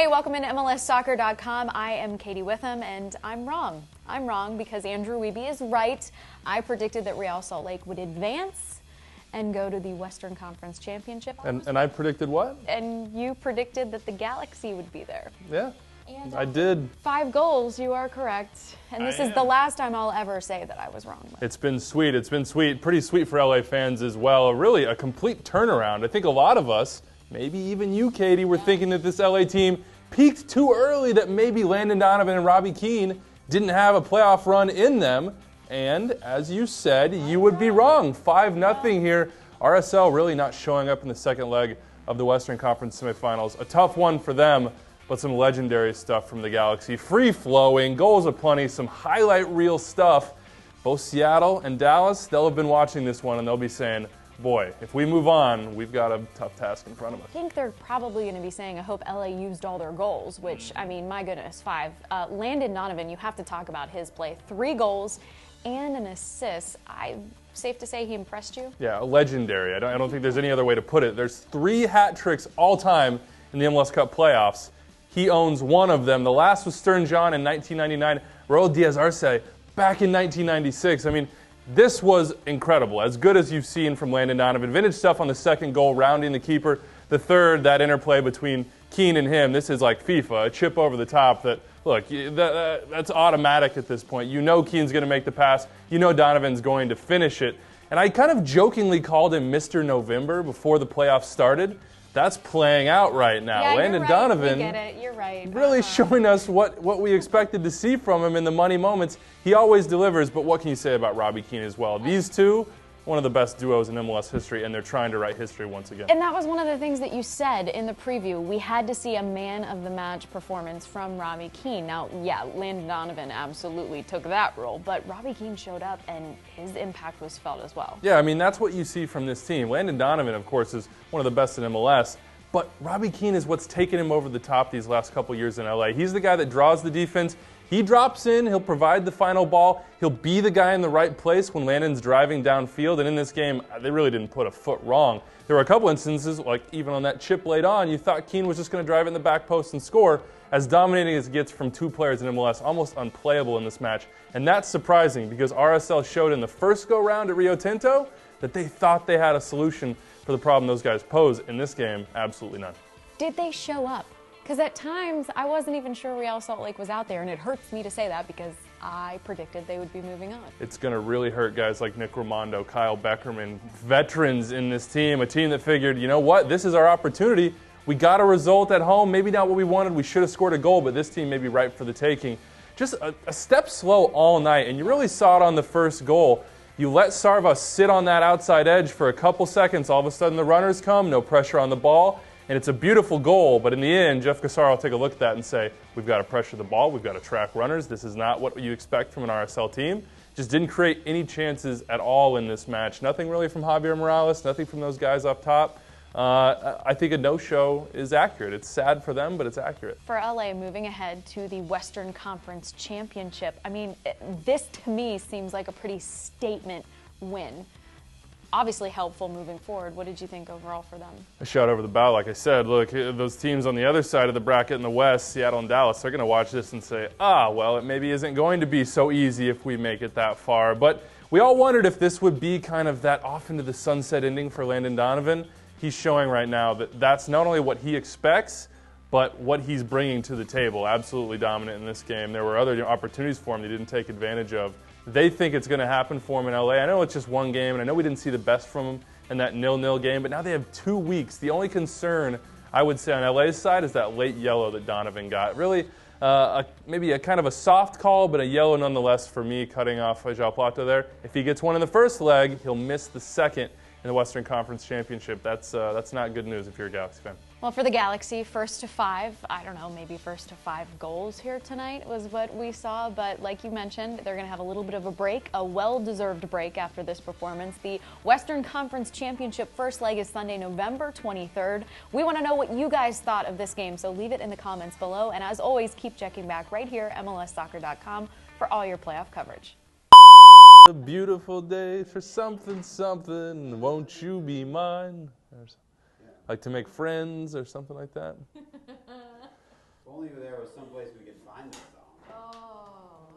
Hey, welcome into MLSsoccer.com. I am Katie Witham, and I'm wrong. I'm wrong because Andrew Wiebe is right. I predicted that Real Salt Lake would advance and go to the Western Conference Championship. And I predicted what? And you predicted that the Galaxy would be there. Yeah, and I did. 5 goals, you are correct. And this is the last time I'll ever say that I was wrong. It's been sweet. It's been sweet. Pretty sweet for LA fans as well. Really a complete turnaround. I think a lot of us, maybe even you, Katie, were thinking that this LA team peaked too early, that maybe Landon Donovan and Robbie Keane didn't have a playoff run in them. And as you said, you would be wrong. 5-0 here. RSL really not showing up in the second leg of the Western Conference Semifinals. A tough one for them, but some legendary stuff from the Galaxy. Free-flowing, goals aplenty, some highlight reel stuff. Both Seattle and Dallas, they'll have been watching this one and they'll be saying, boy, if we move on, we've got a tough task in front of us. I think they're probably going to be saying, I hope LA used all their goals, which, I mean, my goodness, 5. Landon Donovan, you have to talk about his play. 3 goals and an assist. Safe to say he impressed you? Yeah, legendary. I don't think there's any other way to put it. There's 3 hat tricks all time in the MLS Cup playoffs. He owns one of them. The last was Stern John in 1999. Raul Diaz-Arce back in 1996. I mean, this was incredible. As good as you've seen from Landon Donovan. Vintage stuff on the second goal, rounding the keeper. The third, that interplay between Keane and him. This is like FIFA, a chip over the top that, look, that's automatic at this point. You know Keane's going to make the pass. You know Donovan's going to finish it. And I kind of jokingly called him Mr. November before the playoffs started. That's playing out right now. Yeah, Landon right. Donovan, We get it. You're right. really showing us what we expected to see from him in the money moments. He always delivers, but what can you say about Robbie Keane as well? These two, one of the best duos in MLS history, and they're trying to write history once again. And that was one of the things that you said in the preview. We had to see a man-of-the-match performance from Robbie Keane. Now, yeah, Landon Donovan absolutely took that role, but Robbie Keane showed up, and his impact was felt as well. Yeah, I mean, that's what you see from this team. Landon Donovan, of course, is one of the best in MLS, but Robbie Keane is what's taken him over the top these last couple years in LA. He's the guy that draws the defense. He drops in, he'll provide the final ball, he'll be the guy in the right place when Landon's driving downfield, and in this game, they really didn't put a foot wrong. There were a couple instances, like even on that chip late on, you thought Keane was just going to drive in the back post and score. As dominating as it gets from 2 players in MLS, almost unplayable in this match. And that's surprising because RSL showed in the first go-round at Rio Tinto that they thought they had a solution for the problem those guys pose. In this game, absolutely none. Did they show up? Because at times, I wasn't even sure Real Salt Lake was out there, and it hurts me to say that because I predicted they would be moving on. It's going to really hurt guys like Nick Raimondo, Kyle Beckerman, veterans in this team, a team that figured, you know what, this is our opportunity. We got a result at home, maybe not what we wanted, we should have scored a goal, but this team may be ripe for the taking. Just a step slow all night, and you really saw it on the first goal. You let Sarva sit on that outside edge for a couple seconds, all of a sudden the runners come, no pressure on the ball. And it's a beautiful goal, but in the end, Jeff Cassar will take a look at that and say, we've got to pressure the ball, we've got to track runners. This is not what you expect from an RSL team. Just didn't create any chances at all in this match. Nothing really from Javier Morales, nothing from those guys up top. I think a no-show is accurate. It's sad for them, but it's accurate. For LA, moving ahead to the Western Conference Championship, I mean, this to me seems like a pretty statement win. Obviously helpful moving forward. What did you think overall for them? A shot over the bow, like I said. Look, those teams on the other side of the bracket in the West, Seattle and Dallas, they're going to watch this and say, well, it maybe isn't going to be so easy if we make it that far. But we all wondered if this would be kind of that off into the sunset ending for Landon Donovan. He's showing right now that that's not only what he expects, but what he's bringing to the table. Absolutely dominant in this game. There were other opportunities for him he didn't take advantage of. They think it's going to happen for him in LA. I know it's just one game, and I know we didn't see the best from him in that 0-0 game, but now they have 2 weeks. The only concern, I would say, on LA's side is that late yellow that Donovan got. Really, maybe a kind of a soft call, but a yellow nonetheless for me, cutting off João Plata there. If he gets one in the first leg, he'll miss the second in the Western Conference Championship. That's not good news if you're a Galaxy fan. Well, for the Galaxy, 1st to 5, I don't know, maybe 1st to 5 goals here tonight was what we saw. But like you mentioned, they're going to have a little bit of a break, a well-deserved break after this performance. The Western Conference Championship first leg is Sunday, November 23rd. We want to know what you guys thought of this game, so leave it in the comments below. And as always, keep checking back right here, MLSsoccer.com, for all your playoff coverage. A beautiful day for something, something, won't you be mine? Like to make friends or something like that. was someplace we could find this stuff.